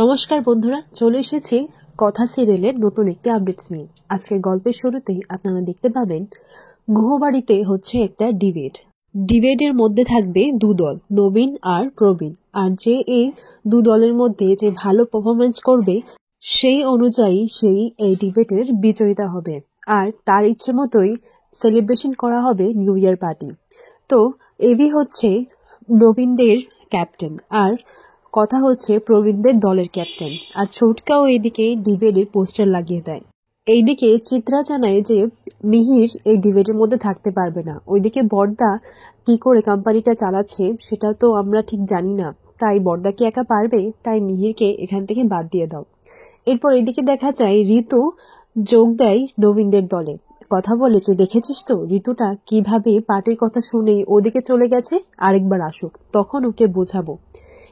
নমস্কার বন্ধুরা, চলে এসেছি কথা সিরিয়ালের নতুন একটি আপডেটস নিয়ে। আজকের গল্পের শুরুতেই আপনারা দেখতে পাবেন গুহবাড়িতে হচ্ছে একটা ডিবেটের মধ্যে থাকবে দু দল, নবীন আর প্রবীণ। আর যে এই দু দলের মধ্যে যে ভালো পারফরমেন্স করবে সেই অনুযায়ী সেই এই ডিবেটের বিজয়িতা হবে। আর তার ইচ্ছে মতোই সেলিব্রেশন করা হবে নিউ ইয়ার পার্টি। তো এবি হচ্ছে নবীনদের ক্যাপ্টেন, আর কথা হচ্ছে প্রবীণদের দলের ক্যাপ্টেন। আর ছোটকাও এইদিকে ডিবেটের পোস্টার লাগিয়ে দেয়। এইদিকে চিত্রা জানায় যে মিহির এই ডিবেটের মধ্যে থাকতে পারবে না। ওইদিকে বড়দা কি করে কোম্পানিটা চালাচ্ছে সেটা তো আমরা ঠিক জানি না, তাই বড়দা কি একা পারবে? তাই মিহিরকে এখান থেকে বাদ দিয়ে দাও। এরপর এদিকে দেখা যায় ঋতু যোগ দেয় নবীনদের দলে। কথা বলে যে দেখেছিস তো ঋতুটা কিভাবে পার্টির কথা শুনেই ওদিকে চলে গেছে, আরেকবার আসুক তখন ওকে বোঝাবো।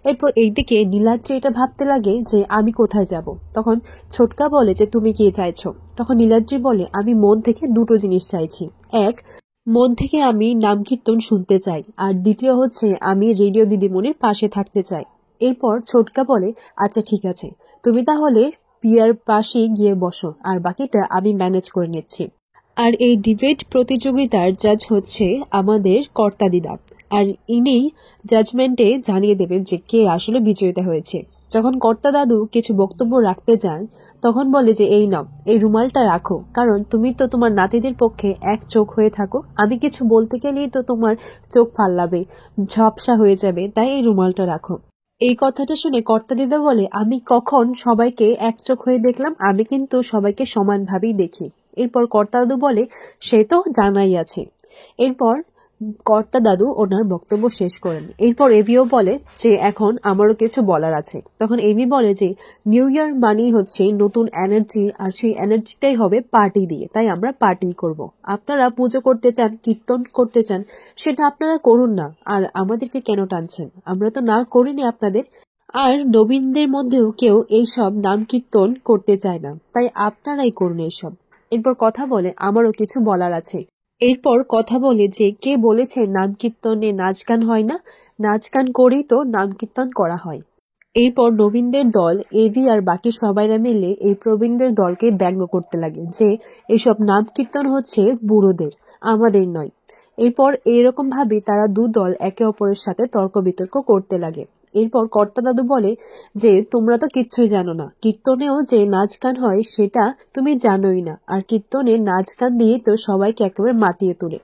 এরপর এইদিকে নীলাদ্রি এটা ভাবতে লাগে যে আমি কোথায় যাব। তখন ছোটকা বলে যে তুমি কি চাইছো? তখন নীলাদ্রি বলে আমি মন থেকে দুটো জিনিস চাইছি। এক, মন থেকে আমি নাম কীর্তন শুনতে চাই, আর দ্বিতীয় হচ্ছে আমি রেডিও দিদিমণির পাশে থাকতে চাই। এরপর ছোটকা বলে আচ্ছা ঠিক আছে, তুমি তাহলে পিয়ার পাশে গিয়ে বসো, আর বাকিটা আমি ম্যানেজ করে নিচ্ছি। আর এই ডিবেট প্রতিযোগিতার জাজ হচ্ছে আমাদের কর্তা দিদা, আর ইনি জাজমেন্টে জানিয়ে দেবেন যে কে আসলে বিজয়িতা হয়েছে। যখন কর্তা দাদু কিছু বক্তব্য রাখতে যান তখন বলে যে এই নাও, এই রুমালটা রাখো, কারণ তুমি তো তোমার নাতিদের পক্ষে এক চোখ হয়ে থাকো। আমি কিছু বলতে গেলেই তো তোমার চোখ ফাল্লাবে, ঝাপসা হয়ে যাবে, তাই এই রুমালটা রাখো। এই কথাটা শুনে কর্তা দিদা বলে আমি কখন সবাইকে এক চোখ হয়ে দেখলাম? আমি কিন্তু সবাইকে সমানভাবেই দেখি। এরপর কর্তা দাদু বলে সে তো জানাই আছে। এরপর কর্তা দাদু ওনার বক্তব্য শেষ করেন। এরপর এভিও বলে যে এখন আমারও কিছু বলার আছে। তখন এভি বলে যে নিউ ইয়ার মানেই হচ্ছে নতুন এনার্জি, আর সেই এনার্জিটাই হবে পার্টি দিয়ে, তাই আমরা পার্টি করব। আপনারা পুজো করতে চান, কীর্তন করতে চান, সেটা আপনারা করুন না, আর আমাদেরকে কেন টানছেন? আমরা তো না করিনি আপনাদের। আর নবীনদের মধ্যেও কেউ এইসব নাম কীর্তন করতে চায় না, তাই আপনারাই করুন এইসব। এরপর কথা বলে আমারও কিছু বলার আছে। এরপর কথা বলে যে কে বলেছে নাম কীর্তনে নাচ গান হয় না? নাচ গান করেই তো নাম কীর্তন করা হয়। এরপর নবীনদের দল এভি আর বাকি সবাইরা মিলে এই প্রবীণদের দলকে ব্যঙ্গ করতে লাগে যে এসব নাম কীর্তন হচ্ছে বুড়োদের, আমাদের নয়। এরপর এইরকম ভাবে তারা দু দল একে অপরের সাথে তর্ক বিতর্ক করতে লাগে। এরপর কর্তা দাদু বলে যে তোমরা তো কিচ্ছুই জানো না, কীর্তনেও যে নাচ গান হয় সেটা তুমি জানোই না, আর কীর্তনে নাচ গান দিয়ে তো সবাইকে একেবারে মাতিয়ে তোলে।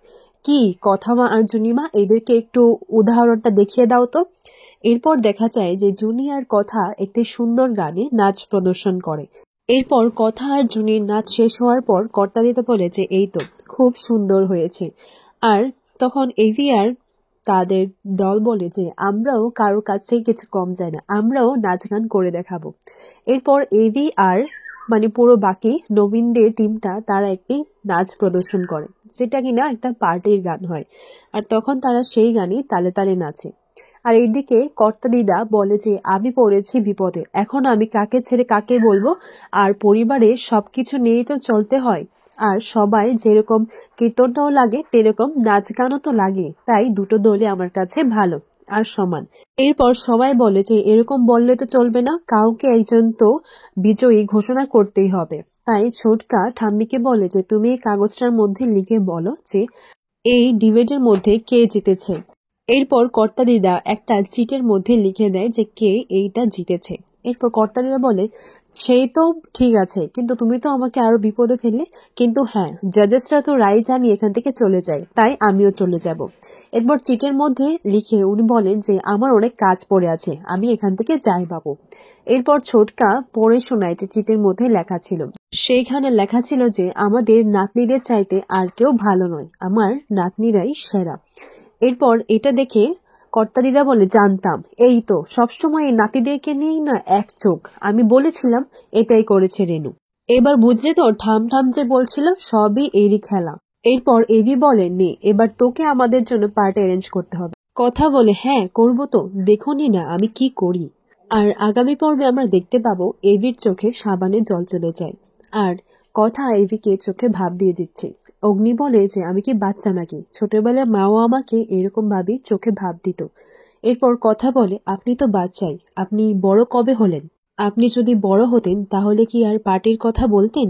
কি কথা মা আর জুনিমা, এদেরকে একটু উদাহরণটা দেখিয়ে দাও তো। এরপর দেখা যায় যে জুনি আর কথা একটি সুন্দর গানে নাচ প্রদর্শন করে। এরপর কথা আর জুনির নাচ শেষ হওয়ার পর কর্তা দিতে বলে যে এই তো খুব সুন্দর হয়েছে। আর তখন এভি আর তাদের দল বলে যে আমরাও কারোর কাছ থেকে কিছু কম যায় না, আমরাও নাচ গান করে দেখাবো। এরপর এভি আর পুরো বাকি নবীনদের টিমটা তারা একটি নাচ প্রদর্শন করে, যেটা কিনা একটা পার্টির গান হয়। আর তখন তারা সেই গানই তালে তালে নাচে। আর এইদিকে কর্তা দিদা বলে যে আমি পড়েছি বিপদে, এখন আমি কাকে ছেড়ে কাকে বলবো, আর পরিবারে সবকিছু নিয়েই তো চলতে হয়। আর সবাই যেরকম কীর্তনটাও লাগে তেরকম নাচ গানও তো লাগে, তাই দুটো দলই আমার কাছে ভালো আর সমান। এরপর সবাই বলে যে এরকম বললে তো চলবে না, কাউকে একজন তো বিজয়ী ঘোষণা করতেই হবে। তাই ছোটকা ঠাম্মিকে বলে যে তুমি এই কাগজটার মধ্যে লিখে বলো যে এই ডিবেটের মধ্যে কে জিতেছে। এরপর কর্তা দিদা একটা চিটের মধ্যে লিখে দেয় যে কে এইটা জিতেছে। এরপর কর্তা দিদা বলে সেই তো ঠিক আছে, কিন্তু তুমি তো আমাকে আরো বিপদে ফেললে। কিন্তু হ্যাঁ, জাজেসরা তো রায় জানিয়ে এখান থেকে চলে যায়, তাই আমিও চলে যাব। এরপর চিটের মধ্যে লিখে উনি বলেন যে আমার অনেক কাজ পড়ে আছে, আমি এখান থেকে যাই বাবু। এরপর ছোটকা পড়ে শোনায় যে চিটের মধ্যে লেখা ছিল, সেইখানে লেখা ছিল যে আমাদের নাতনিদের চাইতে আর কেউ ভালো নয়, আমার নাতনিরাই সেরা। এরপর এটা দেখে কর্তাদিরা বলে জানতাম, এই তো সবসময় এই নাতিদেরকে নিয়েই না এক চোখ, আমি বলেছিলাম এটাই করেছে রেনু। এবার বুঝলে তো ঠাম ঠাম যে বলছিলাম সবই এরই খেলা। এরপর এভি বলে নে এবার তোকে আমাদের জন্য পার্টি অ্যারেঞ্জ করতে হবে। কথা বলে হ্যাঁ করবো তো, দেখোনি না আমি কি করি। আর আগামী পর্বে আমরা দেখতে পাবো এভির চোখে সাবানের জল চলে যায়, আর কথা এভিকে চোখে ভাব দিয়ে দিচ্ছে। অগ্নি বলে যে আমি কি বাচ্চা নাকি, ছোটবেলায় মাও আমাকে এরকম ভাবে চোখে ভাব দিত। এরপর কথা বলে আপনি তো বাচ্চাই, আপনি বড় কবে হলেন? আপনি যদি বড় হতেন তাহলে কি আর পার্টির কথা বলতেন?